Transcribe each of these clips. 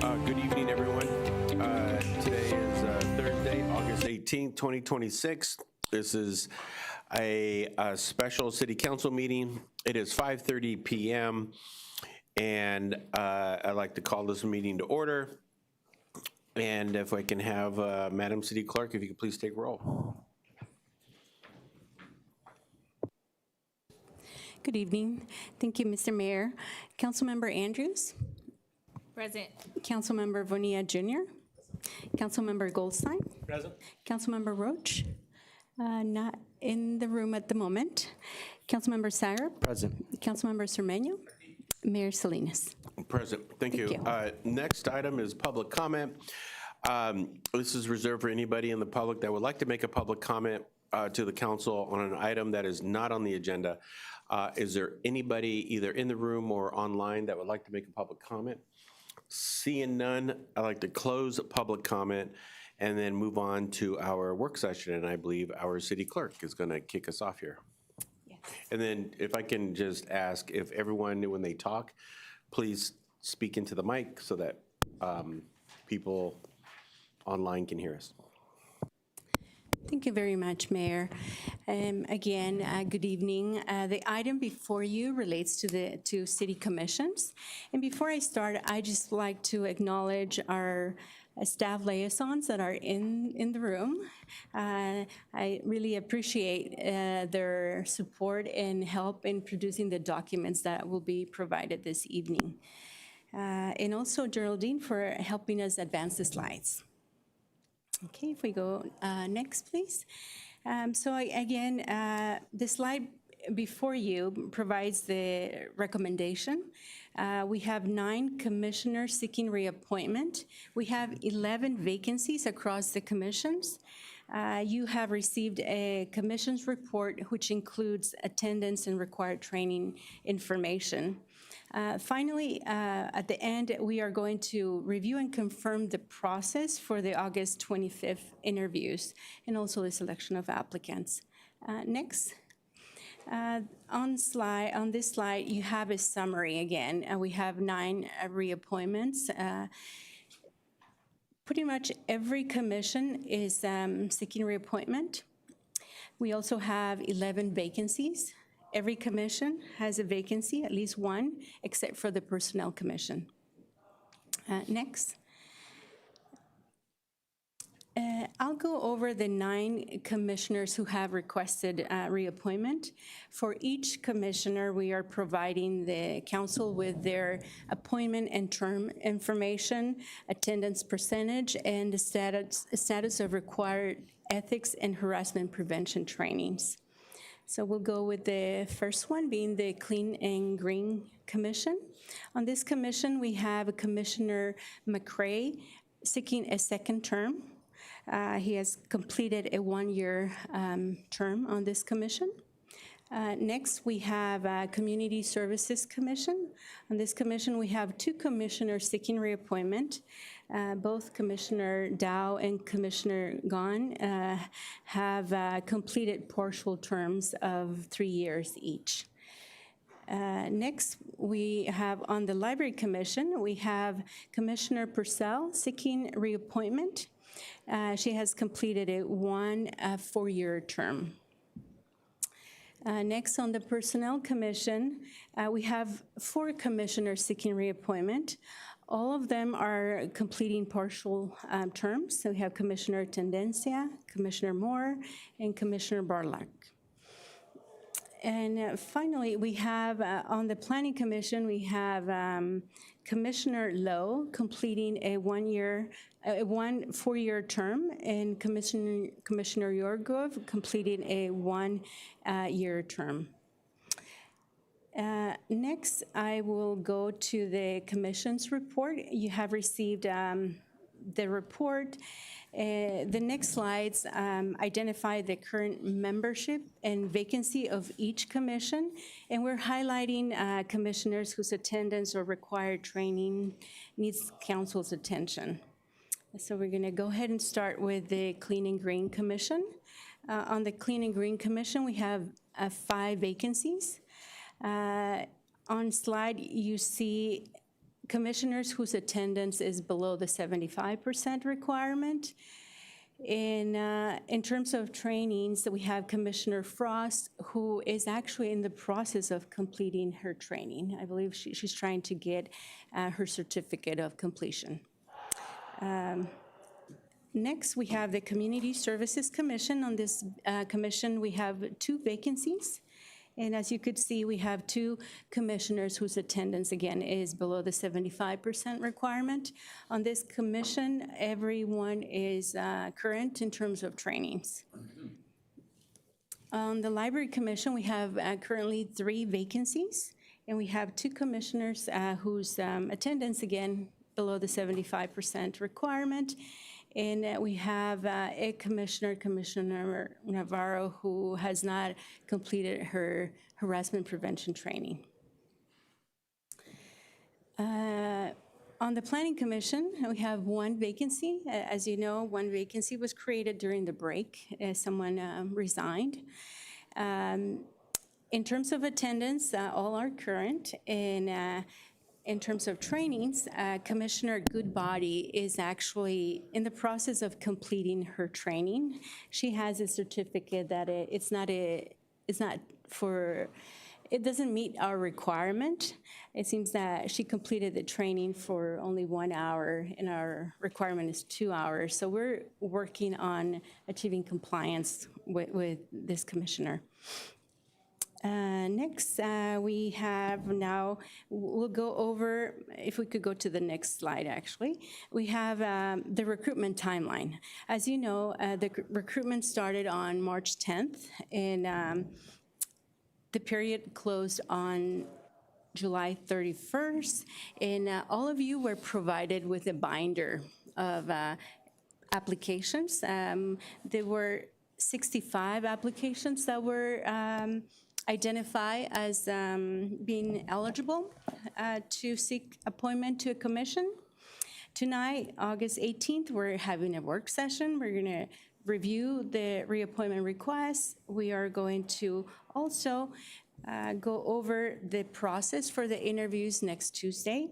Good evening, everyone. Today is Thursday, August 18th, 2026. This is a special city council meeting. It is 5:30 p.m. and I'd like to call this meeting to order. And if I can have Madam City Clerk, if you could please take roll. Good evening. Thank you, Mr. Mayor. Councilmember Andrews. Present. Councilmember Bonilla Jr. Councilmember Goldstein. Present. Councilmember Roach. Not in the room at the moment. Councilmember Syrup. Present. Councilmember Cermeño. Mayor Salinas. Present. Thank you. Next item is public comment. This is reserved for anybody in the public that would like to make a public comment to the council on an item that is not on the agenda. Is there anybody either in the room or online that would like to make a public comment? Seeing none, I'd like to close public comment and then move on to our work session. And I believe our city clerk is going to kick us off here. Yes. And then if I can just ask if everyone, when they talk, please speak into the mic so that people online can hear us. Thank you very much, Mayor. Again, good evening. The item before you relates to the two city commissions. And before I start, I just like to acknowledge our staff liaisons that are in the room. I really appreciate their support and help in producing the documents that will be provided this evening. And also Geraldine for helping us advance the slides. Okay, if we go next, please. Again, the slide before you provides the recommendation. We have 9 commissioners seeking reappointment. We have 11 vacancies across the commissions. You have received a commission's report, which includes attendance and required training information. Finally, at the end, we are going to review and confirm the process for the August 25th interviews and also the selection of applicants. Next. On this slide, you have a summary again. We have 9 reappointments. Pretty much every commission is seeking reappointment. We also have 11 vacancies. Every commission has a vacancy, at least one, except for the Personnel Commission. Next. I'll go over the 9 commissioners who have requested reappointment. For each commissioner, we are providing the council with their appointment and term information, attendance percentage, and the status of required ethics and harassment prevention trainings. So we'll go with the first one being the Clean and Green Commission. On this commission, we have Commissioner McCrae seeking a second term. He has completed a 1-year term on this commission. Next, we have Community Services Commission. On this commission, we have 2 commissioners seeking reappointment. Both Commissioner Dow and Commissioner Gahn have completed partial terms of 3 years each. Next, we have on the Library Commission, we have Commissioner Purcell seeking reappointment. She has completed a 4-year term. Next, on the Personnel Commission, we have 4 commissioners seeking reappointment. All of them are completing partial terms. So we have Commissioner Tendencia, Commissioner Moore, and Commissioner Barlack. And finally, we have on the Planning Commission, we have Commissioner Lowe completing a 4-year term, and Commissioner Yorgov completing a 1-year term. Next, I will go to the Commission's report. You have received the report. The next slides identify the current membership and vacancy of each commission, and we're highlighting commissioners whose attendance or required training needs council's attention. So we're going to go ahead and start with the Clean and Green Commission. On the Clean and Green Commission, we have 5 vacancies. On slide, you see commissioners whose attendance is below the 75% requirement. In terms of trainings, we have Commissioner Frost, who is actually in the process of completing her training. I believe she's trying to get her certificate of completion. Next, we have the Community Services Commission. On this commission, we have 2 vacancies. And as you could see, we have 2 commissioners whose attendance, again, is below the 75% requirement. On this commission, everyone is current in terms of trainings. On the Library Commission, we have currently 3 vacancies, and we have 2 commissioners whose attendance, again, below the 75% requirement. And we have a commissioner, Commissioner Navarro, who has not completed her harassment prevention training. On the Planning Commission, we have 1 vacancy. As you know, 1 vacancy was created during the break as someone resigned. In terms of attendance, all are current, and in terms of trainings, Commissioner Goodbody is actually in the process of completing her training. She has a certificate that it doesn't meet our requirement. It seems that she completed the training for only 1 hour, and our requirement is 2 hours. So we're working on achieving compliance with this commissioner. Next, we have now, we'll go over, if we could go to the next slide, actually. We have the recruitment timeline. As you know, the recruitment started on March 10th, and the period closed on July 31st, and all of you were provided with a binder of applications. There were 65 applications that were identify as being eligible to seek appointment to a commission. Tonight, August 18th, we're having a work session. We're going to review the reappointment requests. We are going to also go over the process for the interviews next Tuesday.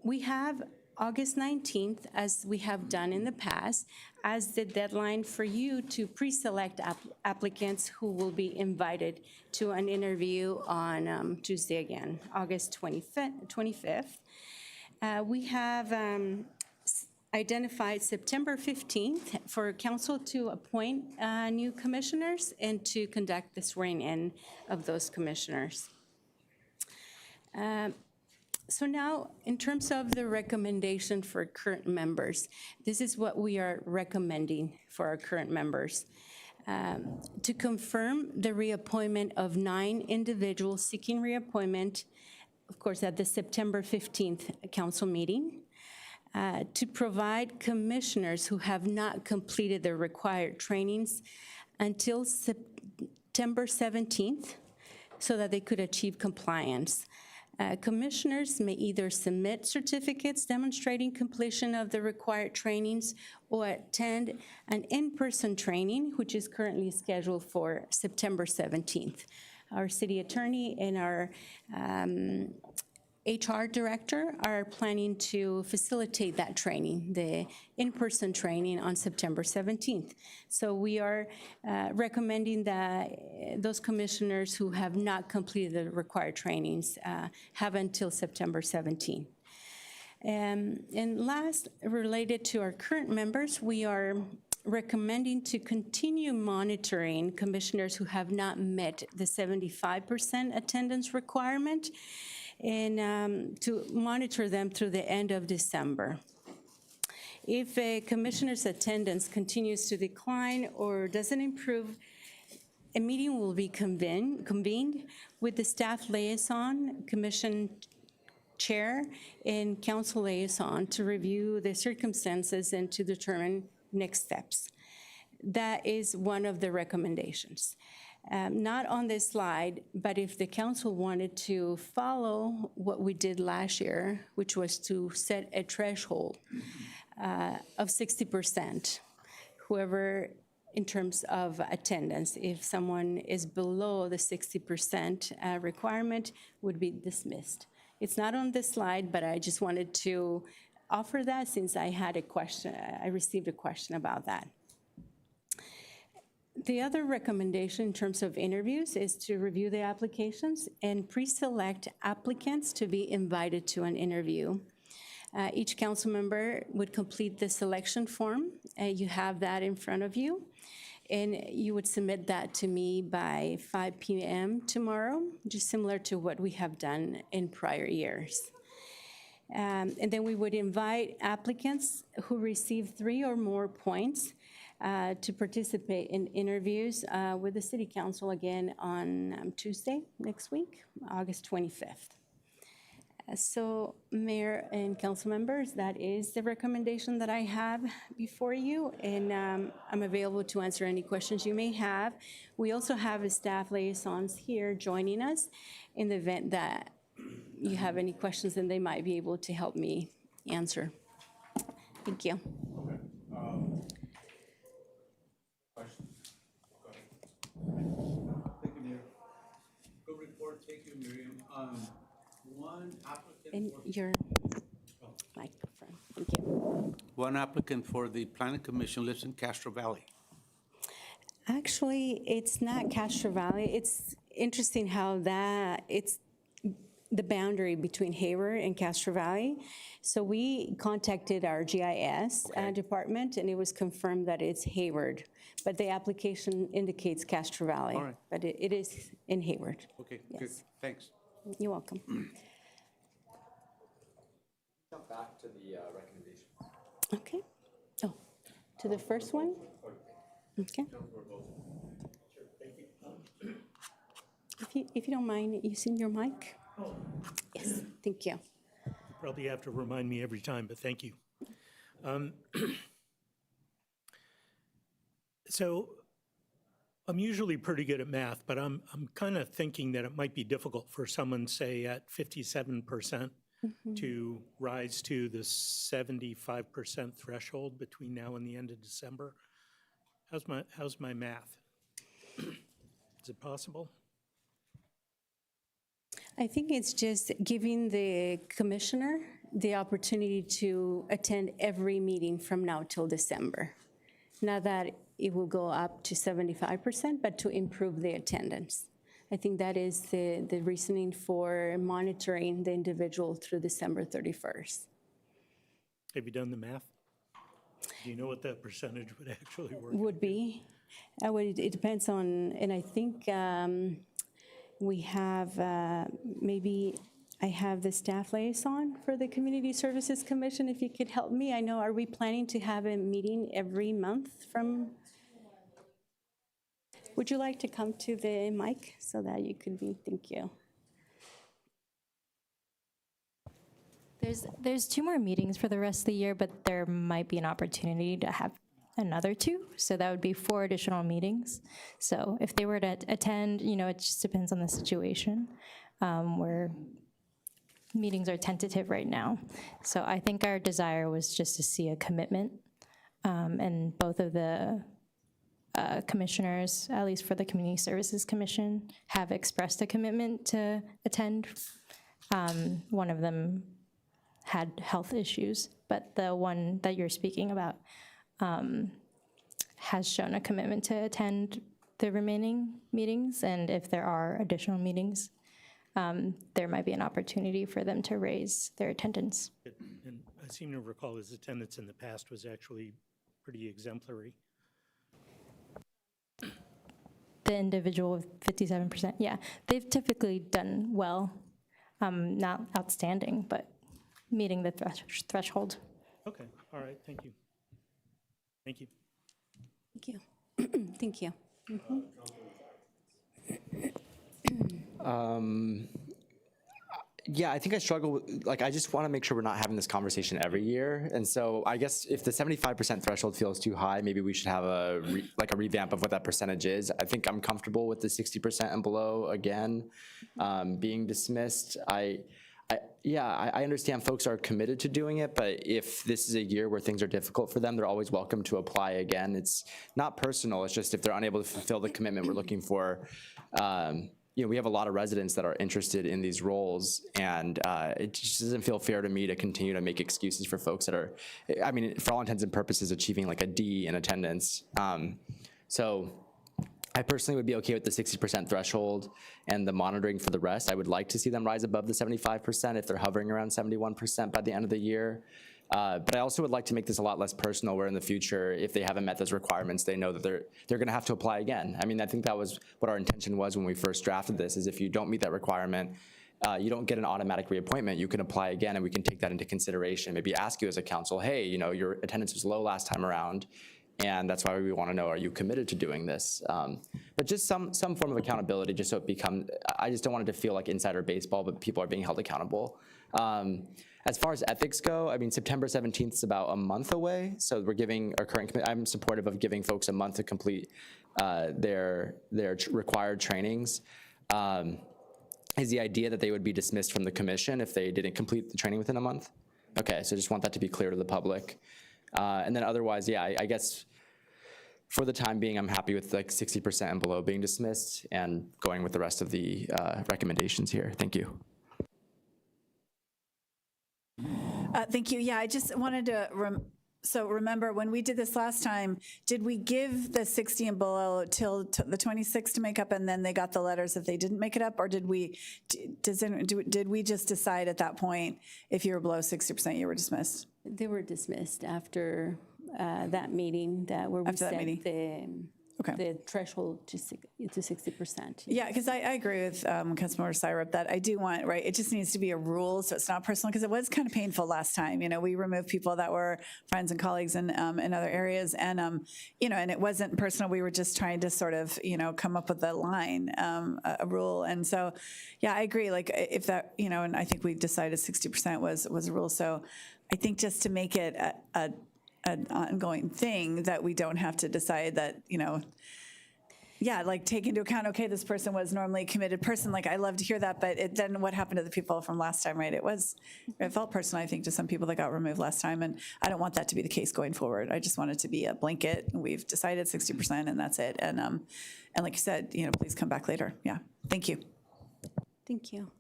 We have August 19th, as we have done in the past, as the deadline for you to pre-select applicants who will be invited to an interview on Tuesday again, August 25th. We have identified September 15th for council to appoint new commissioners and to conduct the swearing-in of those commissioners. So now, in terms of the recommendation for current members, this is what we are recommending for our current members. To confirm the reappointment of 9 individuals seeking reappointment, of course, at the September 15th council meeting. To provide commissioners who have not completed their required trainings until September 17th so that they could achieve compliance. Commissioners may either submit certificates demonstrating completion of the required trainings or attend an in-person training, which is currently scheduled for September 17th. Our city attorney and our HR director are planning to facilitate that training, the in-person training on September 17th. So we are recommending that those commissioners who have not completed the required trainings have until September 17th. And last, related to our current members, we are recommending to continue monitoring commissioners who have not met the 75% attendance requirement, and to monitor them through the end of December. If a commissioner's attendance continues to decline or doesn't improve, a meeting will be convened with the staff liaison, commission chair, and council liaison to review the circumstances and to determine next steps. That is one of the recommendations. Not on this slide, but if the council wanted to follow what we did last year, which was to set a threshold of 60%, whoever, in terms of attendance, if someone is below the 60% requirement, would be dismissed. It's not on this slide, but I just wanted to offer that since I had a question, I received a question about that. The other recommendation in terms of interviews is to review the applications and pre-select applicants to be invited to an interview. Each council member would complete the selection form. You have that in front of you. And you would submit that to me by 5 p.m. tomorrow, just similar to what we have done in prior years. And then we would invite applicants who receive 3 or more points to participate in interviews with the City Council again on Tuesday next week, August 25th. So, Mayor and council members, that is the recommendation that I have before you, and I'm available to answer any questions you may have. We also have staff liaisons here joining us in the event that you have any questions, and they might be able to help me answer. Thank you. Okay. Questions? Go ahead. Thank you, Mayor. Good report. Thank you, Miriam. One applicant And for your microphone. Thank you. one applicant for the Planning Commission lives in Castro Valley. Actually, it's not Castro Valley. It's interesting how it's the boundary between Hayward and Castro Valley. So we contacted our GIS department, and it was confirmed that it's Hayward. But the application indicates Castro Valley. All right. But it is in Hayward. Okay, Yes. good. Thanks. You're welcome. Jump back to the recommendation. Okay. Oh, to the first one? Okay. If you don't mind using your mic? Yes, thank you. Probably have to remind me every time, but thank you. So I'm usually pretty good at math, but I'm kind of thinking that it might be difficult for someone, say, at 57% to rise to the 75% threshold between now and the end of December. How's my math? Is it possible? I think it's just giving the commissioner the opportunity to attend every meeting from now till December. Not that it will go up to 75%, but to improve the attendance. I think that is the reasoning for monitoring the individual through December 31st. Have you done the math? Do you know what that percentage would actually work? Would be. It depends on, and I think we have, maybe I have the staff liaison for the Community Services Commission, if you could help me. I know, are we planning to have a meeting every month from? Would you like to come to the mic so that you could be, thank you. There's 2 more meetings for the rest of the year, but there might be an opportunity to have another 2. So that would be 4 additional meetings. So if they were to attend, it just depends on the situation. Where meetings are tentative right now. So I think our desire was just to see a commitment. And both of the commissioners, at least for the Community Services Commission, have expressed a commitment to attend. One of them had health issues, but the one that you're speaking about has shown a commitment to attend the remaining meetings, and if there are additional meetings, there might be an opportunity for them to raise their attendance. And I seem to recall his attendance in the past was actually pretty exemplary. The individual with 57%, yeah, they've typically done well, not outstanding, but meeting the threshold. Okay, all right, thank you. Thank you. Thank you. Thank you. Yeah, I think I struggle with, I just want to make sure we're not having this conversation every year. And so I guess if the 75% threshold feels too high, maybe we should have a revamp of what that percentage is. I think I'm comfortable with the 60% and below again being dismissed. I understand folks are committed to doing it, but if this is a year where things are difficult for them, they're always welcome to apply again. It's not personal, it's just if they're unable to fulfill the commitment we're looking for, we have a lot of residents that are interested in these roles, and it just doesn't feel fair to me to continue to make excuses for folks that are, I mean, for all intents and purposes, achieving like a D in attendance. So I personally would be okay with the 60% threshold and the monitoring for the rest. I would like to see them rise above the 75% if they're hovering around 71% by the end of the year. But I also would like to make this a lot less personal, where in the future, if they haven't met those requirements, they know that they're going to have to apply again. I mean, I think that was what our intention was when we first drafted this, is if you don't meet that requirement, you don't get an automatic reappointment. You can apply again, and we can take that into consideration. Maybe ask you as a council, hey, your attendance was low last time around, and that's why we want to know, are you committed to doing this? But just some form of accountability, just so it becomes, I just don't want it to feel like insider baseball, but people are being held accountable. As far as ethics go, I mean, September 17th is about a month away, so we're giving our current, I'm supportive of giving folks a month to complete their required trainings. Is the idea that they would be dismissed from the commission if they didn't complete the training within a month? Okay, so just want that to be clear to the public. And then otherwise, yeah, I guess for the time being, I'm happy with like 60% and below being dismissed and going with the rest of the recommendations here. Thank you. Thank you. Yeah, I just wanted to, so remember when we did this last time, did we give the 60 and below till the 26th to make up, and then they got the letters if they didn't make it up? Or did we just decide at that point, if you were below 60%, you were dismissed? They were dismissed after that meeting where we After that set meeting. the threshold to 60%. Yeah, because I agree with Councilmember Syrup that I do want, right, it just needs to be a rule so it's not personal, because it was kind of painful last time. We removed people that were friends and colleagues in other areas, and, and it wasn't personal. We were just trying to sort of, come up with a line, a rule. And so, yeah, I agree. Like if that, and I think we decided 60% was a rule. So I think just to make it an ongoing thing, that we don't have to decide that, like take into account, okay, this person was normally a committed person. Like I love to hear that, but then what happened to the people from last time, right? It felt personal, I think, to some people that got removed last time, and I don't want that to be the case going forward. I just want it to be a blanket. We've decided 60% and that's it. And like you said, please come back later. Yeah, thank you. Thank you.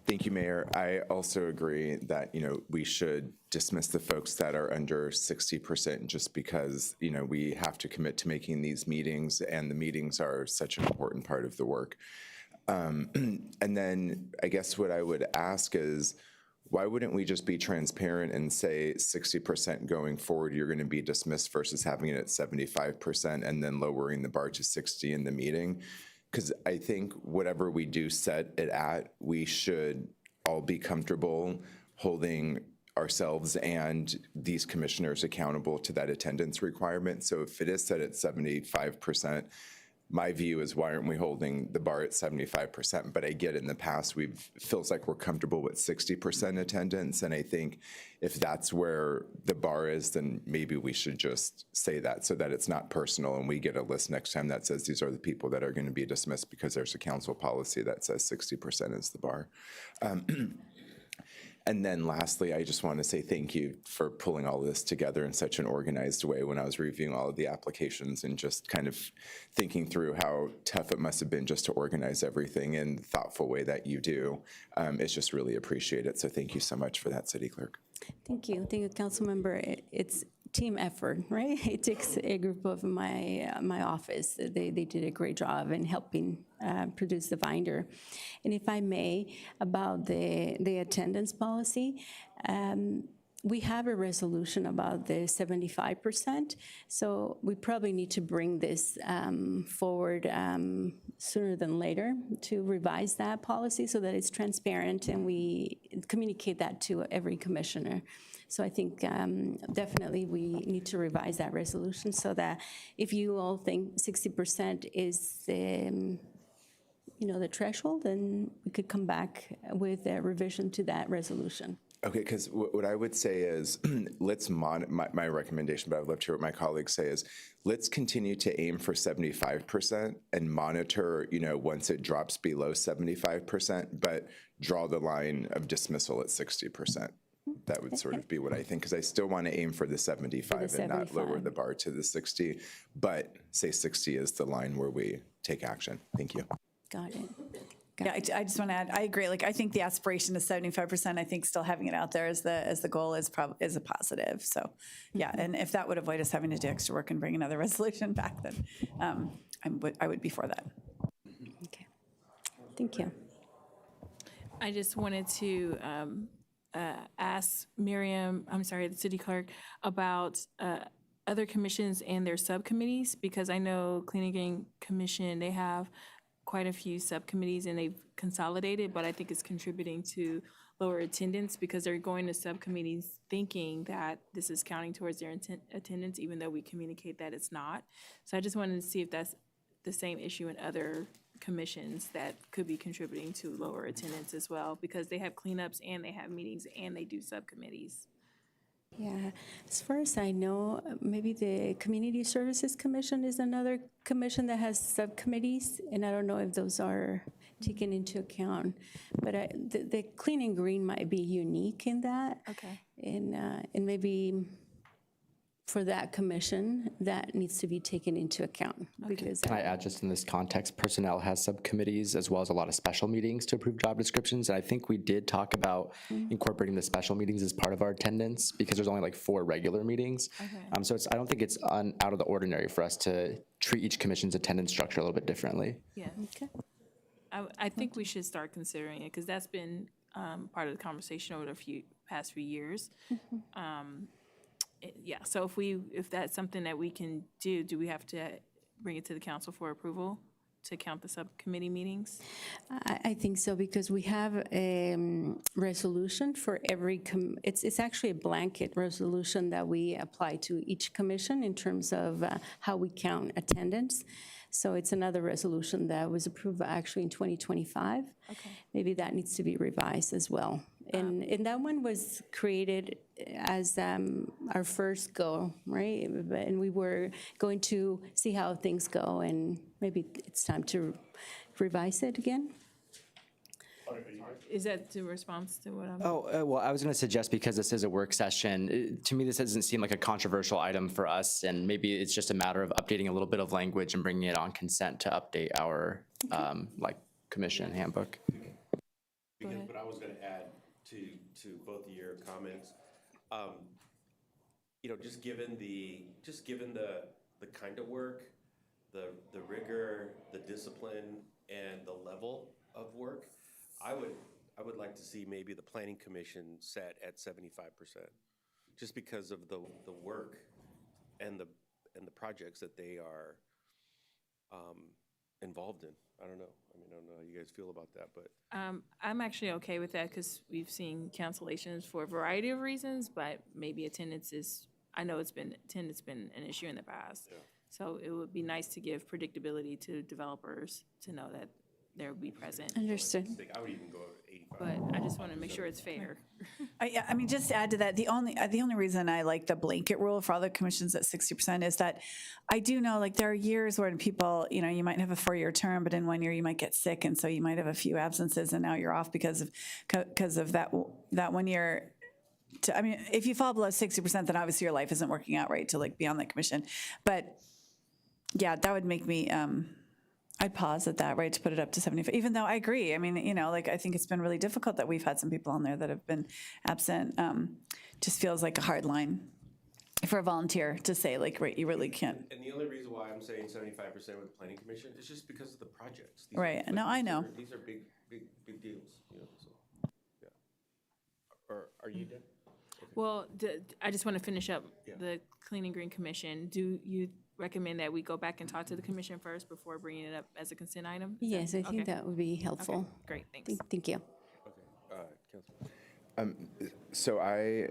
Thank you, Mayor. I also agree that, we should dismiss the folks that are under 60% just because, we have to commit to making these meetings, and the meetings are such an important part of the work. And then I guess what I would ask is, why wouldn't we just be transparent and say 60% going forward, you're going to be dismissed, versus having it at 75% and then lowering the bar to 60 in the meeting? Because I think whatever we do set it at, we should all be comfortable holding ourselves and these commissioners accountable to that attendance requirement. So if it is set at 75%, my view is, why aren't we holding the bar at 75%? But I get in the past, feels like we're comfortable with 60% attendance. And I think if that's where the bar is, then maybe we should just say that, so that it's not personal and we get a list next time that says these are the people that are going to be dismissed, because there's a council policy that says 60% is the bar. And then lastly, I just want to say thank you for pulling all this together in such an organized way. When I was reviewing all of the applications and just kind of thinking through how tough it must have been just to organize everything in the thoughtful way that you do, it's just really appreciated. So thank you so much for that, City Clerk. Thank you, Council Member. It's team effort, right? It takes a group of my office. They did a great job in helping produce the binder. And if I may, about the attendance policy, we have a resolution about the 75%, so we probably need to bring this forward sooner than later to revise that policy so that it's transparent and we communicate that to every commissioner. So I think definitely we need to revise that resolution so that if you all think 60% is the threshold, then we could come back with a revision to that resolution. Okay, because what I would say is, let's my recommendation, but I'd love to hear what my colleagues say, is let's continue to aim for 75% and monitor, once it drops below 75%, but draw the line of dismissal at 60%. That would sort of be what I think, because I still want to aim for the 75 and not lower 75. the bar to the 60, but say 60 is the line where we take action. Thank you. Got it. Yeah, I just want to add, I agree. Like, I think the aspiration is 75%. I think still having it out there as the goal is a positive. So, yeah, and if that would avoid us having to do extra work and bring another resolution back, then I would be for that. Okay. Thank you. I just wanted to ask Miriam, I'm sorry, the city clerk, about other commissions and their subcommittees, because I know Clean and Green Commission, they have quite a few subcommittees and they've consolidated, but I think it's contributing to lower attendance because they're going to subcommittees thinking that this is counting towards their attendance, even though we communicate that it's not. So I just wanted to see if that's the same issue in other commissions that could be contributing to lower attendance as well, because they have cleanups and they have meetings and they do subcommittees. Yeah, as far as I know, maybe the Community Services Commission is another commission that has subcommittees, and I don't know if those are taken into account. But the Clean and Green might be unique in that. Okay. And maybe for that commission, that needs to be taken into account. Because Can I add, just in this context, personnel has subcommittees as well as a lot of special meetings to approve job descriptions. And I think we did talk about incorporating the special meetings as part of our attendance because there's only like 4 regular meetings. So I don't think it's out of the ordinary for us to treat each commission's attendance structure a little bit differently. Yeah. Okay. I think we should start considering it because that's been part of the conversation over the past few years. Yeah, so if that's something that we can do we have to bring it to the council for approval to count the subcommittee meetings? I think so, because we have a resolution for every, it's actually a blanket resolution that we apply to each commission in terms of how we count attendance. So it's another resolution that was approved actually in 2025. Okay. Maybe that needs to be revised as well. And that one was created as our first go, right? And we were going to see how things go, and maybe it's time to revise it again. Is that the response to what I'm? Well, I was going to suggest, because this is a work session, to me, this doesn't seem like a controversial item for us, and maybe it's just a matter of updating a little bit of language and bringing it on consent to update our commission handbook. Because what I was going to add to both of your comments, just given the kind of work, the rigor, the discipline, and the level of work, I would like to see maybe the planning commission set at 75%, just because of the work and the projects that they are involved in. I don't know. I don't know how you guys feel about that, but. I'm actually okay with that because we've seen cancellations for a variety of reasons, but maybe attendance is, I know attendance been an issue in the past. Yeah. So it would be nice to give predictability to developers to know that they'll be present. Understood. I would even go 85. But I just want to make sure it's fair. I mean, just to add to that, the only reason I like the blanket rule for all the commissions at 60% is that I do know, like, there are years when people, you might have a 4-year term, but in 1 year you might get sick, and so you might have a few absences, and now you're off because of that 1 year. I mean, if you fall below 60%, then obviously your life isn't working out right to like be on that commission. But yeah, that would make me. I'd pause at that, right, to put it up to 75, even though I agree. I mean, I think it's been really difficult that we've had some people on there that have been absent. Just feels like a hard line for a volunteer to say, like, right, you really can't. And the only reason why I'm saying 75% with the planning commission is just because of the projects. Right. No, I know. These are big deals, so, yeah. Or are you done? Well, I just want to finish up the Clean and Green Commission. Do you recommend that we go back and talk to the commission first before bringing it up as a consent item? Yes, I think that would be helpful. Okay, great, thanks. Thank you. Councilman. So I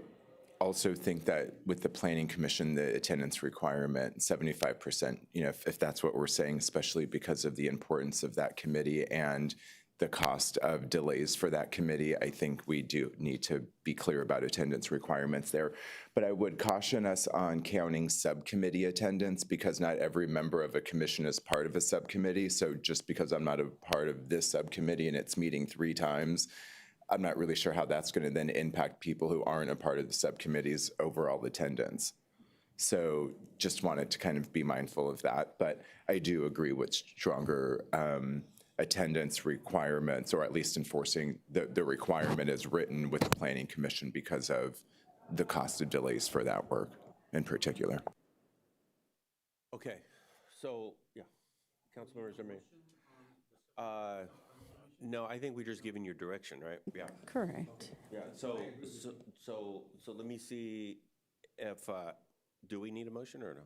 also think that with the planning commission, the attendance requirement, 75%, if that's what we're saying, especially because of the importance of that committee and the cost of delays for that committee, I think we do need to be clear about attendance requirements there. But I would caution us on counting subcommittee attendance, because not every member of a commission is part of a subcommittee. So just because I'm not a part of this subcommittee and it's meeting 3 times, I'm not really sure how that's going to then impact people who aren't a part of the subcommittee's overall attendance. So just wanted to kind of be mindful of that. But I do agree with stronger attendance requirements, or at least enforcing the requirement as written with the Planning Commission because of the cost of delays for that work in particular. Okay, so, yeah, Councilmember Zimmerman. No, I think we're just giving you direction, right? Yeah. Correct. Yeah, so let me see if, do we need a motion or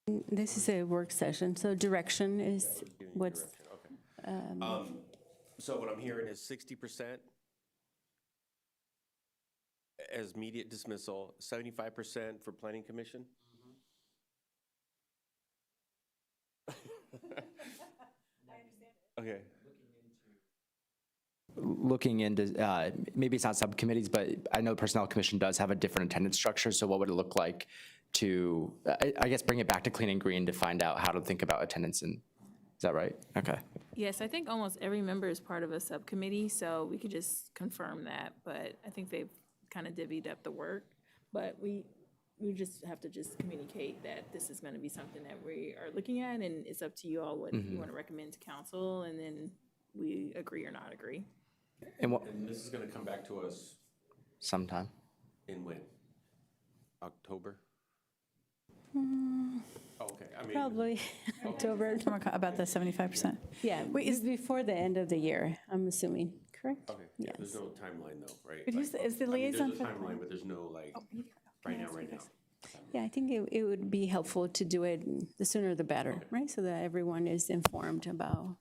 no? This is a work session, so direction is Giving you what's, direction, okay. So what I'm hearing is 60% as immediate dismissal, 75% for Planning Commission? Okay. Looking into, maybe it's not subcommittees, but I know the Personnel Commission does have a different attendance structure, so what would it look like to, I guess, bring it back to Clean and Green to find out how to think about attendance, and, is that right? Okay. Yes, I think almost every member is part of a subcommittee, so we could just confirm that, but I think they've kind of divvied up the work. But we just have to just communicate that this is going to be something that we are looking at, and it's up to you all what you want to recommend to council, and then we agree or not agree. And what, And this is gonna come back to us sometime? in when? October? Okay, I mean. probably October. About the 75%. Yeah, Wait, is- before the end of the year, I'm assuming, correct? Okay, yeah, there's Yes. no timeline though, right? But is Like, the I mean, liaison there's a for- timeline, but there's no like, right now. Yeah, I think it would be helpful to do it the sooner the better, right? So that everyone is informed about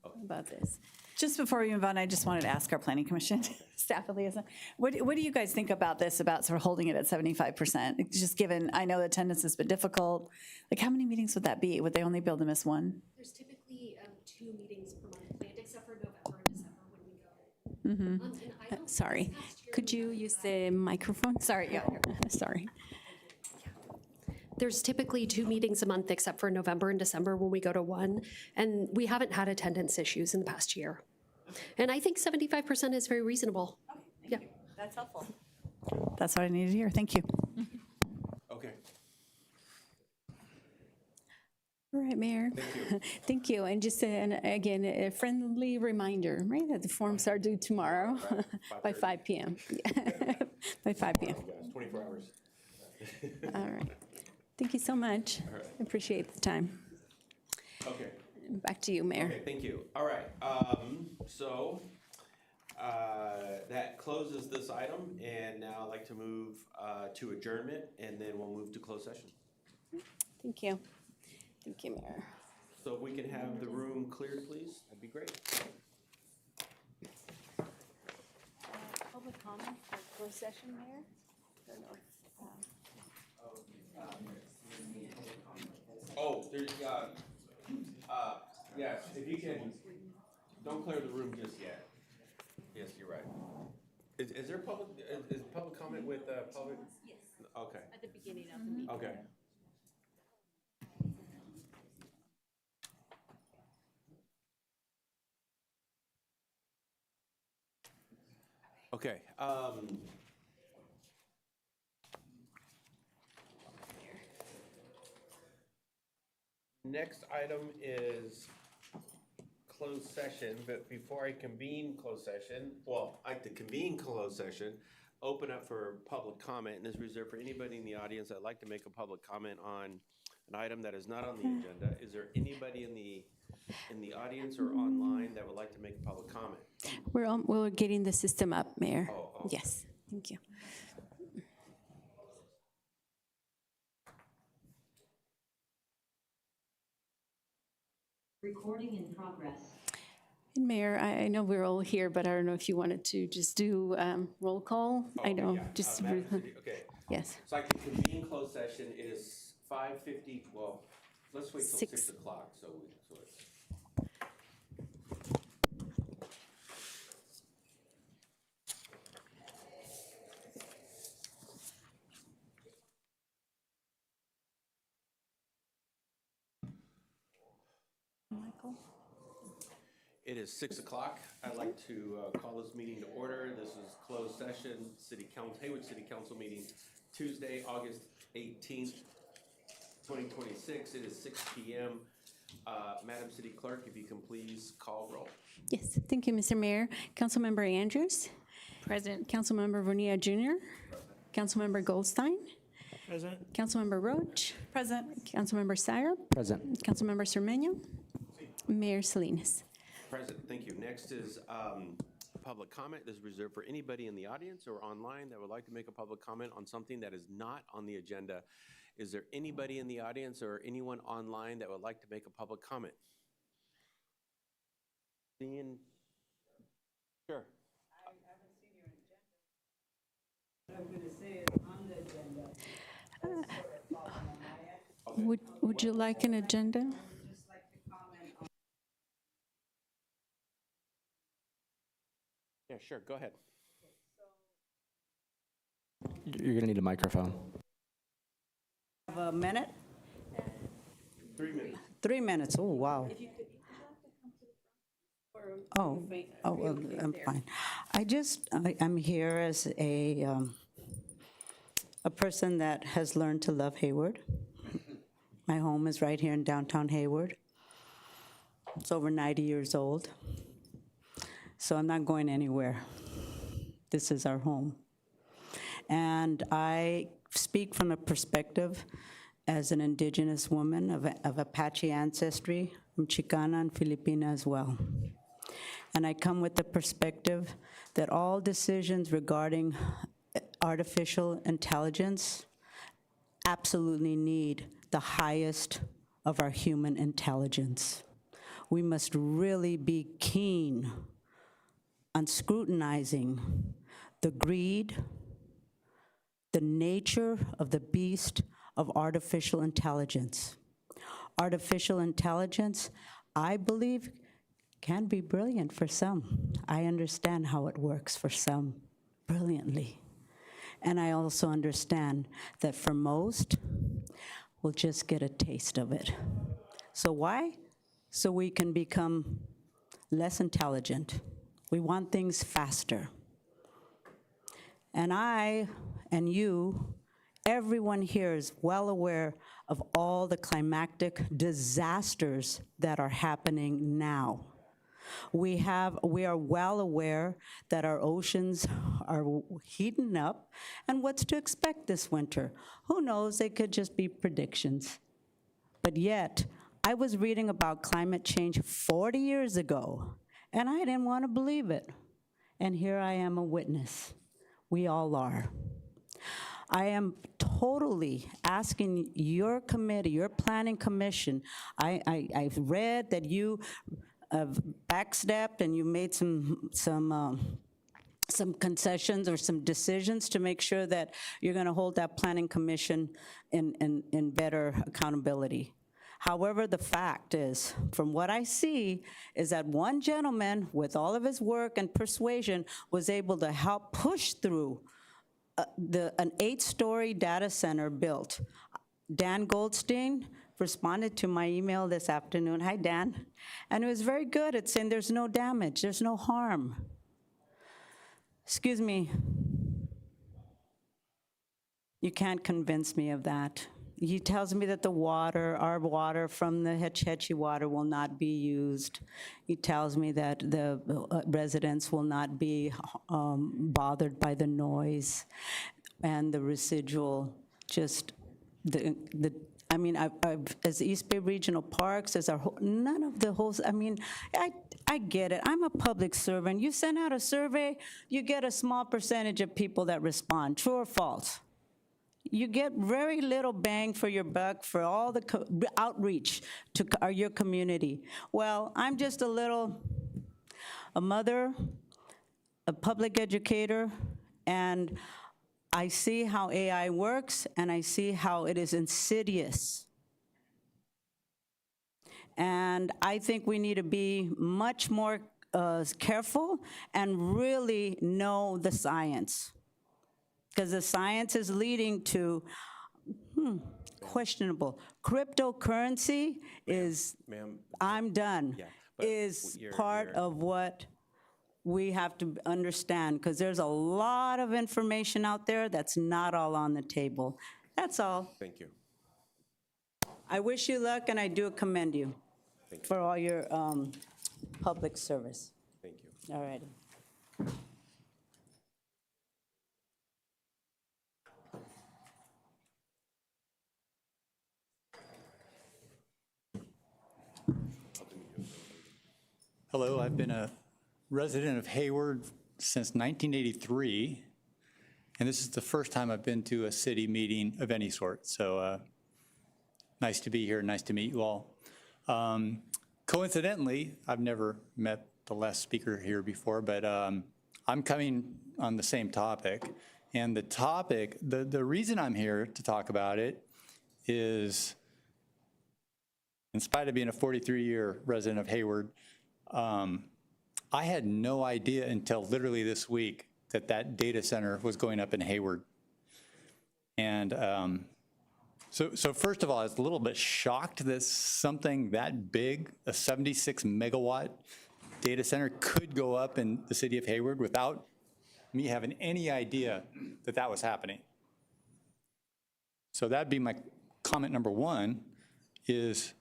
this. Just before we move on, I just wanted to ask our Planning Commission staff and liaison, what do you guys think about this, about sort of holding it at 75%? Just given, I know attendance has been difficult, like how many meetings would that be? Would they only be able to miss one? There's typically 2 meetings per month planned, except for November and December when we go. And I don't- Sorry, could you use the microphone? Sorry, yeah. Sorry. There's typically 2 meetings a month, except for November and December when we go to 1. And we haven't had attendance issues in the past year. And I think 75% is very reasonable. Yeah. That's helpful. That's what I needed to hear. Thank you. Okay, All right, Mayor. thank you. Thank you. And just again, a friendly reminder, right, that the forms are due tomorrow by 5 p.m. By 5 p.m. Guys, 24 hours. All right. Thank you so much. Appreciate the time. Okay. Back to you, Mayor. Okay, thank you. All right, so that closes this item, and now I'd like to move to adjournment, and then we'll move to closed session. Thank you. Thank you, Mayor. So if we can have the room cleared, please, that'd be great. Public comment for closed session, Mayor? Oh, there's, yes, if you can, don't clear the room just yet. Yes, you're right. Is there public, is public comment with, public? Yes. Okay, At the beginning of the meeting. okay. Okay, next item is closed session, but before I convene closed session, well, I like to convene closed session, open up for public comment, and is reserved for anybody in the audience that'd like to make a public comment on an item that is not on the agenda. Is there anybody in the audience or online that would like to make a public comment? We're getting the system up, Mayor. Oh. Yes, thank you. Recording in progress. And Mayor, I know we're all here, but I don't know if you wanted to just do roll call. I know, Yeah, just, Madam City, okay. yes. So I can convene closed session. It is 5:50, well, let's wait till 6 o'clock, so it's. It is 6 o'clock. I'd like to call this meeting to order. This is closed session, Hayward City Council meeting, Tuesday, August 18th, 2026. It is 6 p.m. Madam City Clerk, if you can please call roll. Yes, thank you, Mr. Mayor. Councilmember Andrews, Present. Councilmember Bonilla Jr., Councilmember Goldstein, Present? Councilmember Roach, Present. Councilmember Syrup, Present. Councilmember Cermeño, Mayor Salinas. Present, thank you. Next is public comment. This is reserved for anybody in the audience or online that would like to make a public comment on something that is not on the agenda. Is there anybody in the audience or anyone online that would like to make a public comment? Seeing, sure. Would you like an agenda? Yeah, sure, go ahead. You're gonna need a microphone. Have a minute? 3 minutes. 3 minutes, oh, wow. Oh, well, I'm fine. I'm here as a person that has learned to love Hayward. My home is right here in downtown Hayward. It's over 90 years old. So I'm not going anywhere. This is our home. And I speak from a perspective as an indigenous woman of Apache ancestry. I'm Chicana and Filipina as well. And I come with the perspective that all decisions regarding artificial intelligence absolutely need the highest of our human intelligence. We must really be keen on scrutinizing the greed, the nature of the beast of artificial intelligence. Artificial intelligence, I believe, can be brilliant for some. I understand how it works for some brilliantly. And I also understand that for most, we'll just get a taste of it. So why? So we can become less intelligent. We want things faster. And I and you, everyone here is well aware of all the climactic disasters that are happening now. We are well aware that our oceans are heating up, and what's to expect this winter? Who knows, they could just be predictions. But yet, I was reading about climate change 40 years ago, and I didn't want to believe it. And here I am a witness. We all are. I am totally asking your committee, your planning commission, I've read that you have backstepped and you made some concessions or some decisions to make sure that you're gonna hold that planning commission in better accountability. However, the fact is, from what I see, is that one gentleman, with all of his work and persuasion, was able to help push through an 8-story data center built. Dan Goldstein responded to my email this afternoon. Hi, Dan. And it was very good at saying there's no damage, there's no harm. Excuse me. You can't convince me of that. He tells me that our water from the Hetch Hetchy water will not be used. He tells me that the residents will not be bothered by the noise and the residual, just I mean, as East Bay Regional Parks, as none of the whole, I mean, I get it. I'm a public servant. You send out a survey, you get a small percentage of people that respond, true or false? You get very little bang for your buck for all the outreach to your community. Well, I'm just a mother, a public educator, and I see how AI works, and I see how it is insidious. And I think we need to be much more careful and really know the science. Because the science is leading to questionable. Cryptocurrency is, Ma'am. I'm done. Yeah, is you're- part you're- of what we have to understand, because there's a lot of information out there that's not all on the table. That's all. Thank you. I wish you luck, and I do commend you Thank you. for all your public service. Thank you. All righty. Hello, I've been a resident of Hayward since 1983, and this is the first time I've been to a city meeting of any sort. So nice to be here, nice to meet you all. Coincidentally, I've never met the last speaker here before, but I'm coming on the same topic. And the topic, the reason I'm here to talk about it is, in spite of being a 43-year resident of Hayward, I had no idea until literally this week that that data center was going up in Hayward. And so first of all, I was a little bit shocked that something that big, a 76 megawatt data center, could go up in the city of Hayward without me having any idea that that was happening. So that'd be my comment number one, is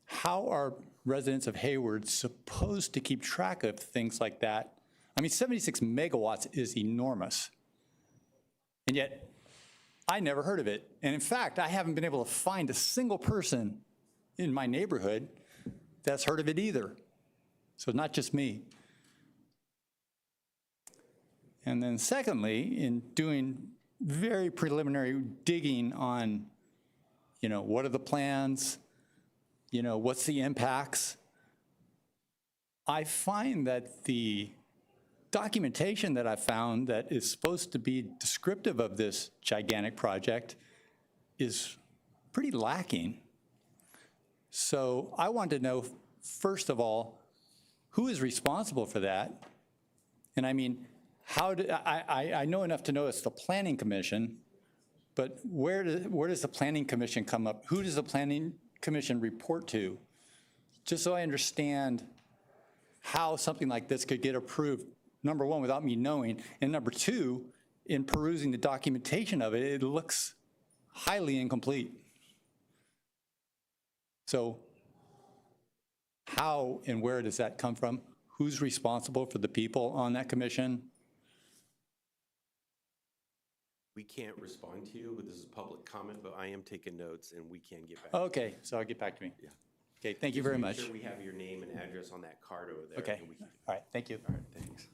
how are residents of Hayward supposed to keep track of things like that? I mean, 76 megawatts is enormous. And yet, I never heard of it. And in fact, I haven't been able to find a single person in my neighborhood that's heard of it either. So not just me. And then secondly, in doing very preliminary digging on, what are the plans, what's the impacts, I find that the documentation that I found that is supposed to be descriptive of this gigantic project is pretty lacking. So I want to know, first of all, who is responsible for that? And I mean, I know enough to know it's the Planning Commission, but where does the Planning Commission come up? Who does the Planning Commission report to? Just so I understand how something like this could get approved, number one, without me knowing, and number two, in perusing the documentation of it, it looks highly incomplete. So how and where does that come from? Who's responsible for the people on that commission? We can't respond to you, but this is public comment, but I am taking notes, and we can get back. Okay, so I'll get back to me. Yeah. Okay, thank you Just very make much. sure we have your name and address on that card over there. Okay, and we can- all right, thank you. All right, thanks.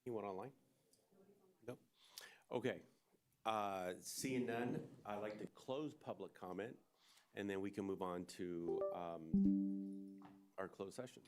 Anyone online? Nope. Okay. Seeing none, I'd like to close public comment, and then we can move on to our closed session.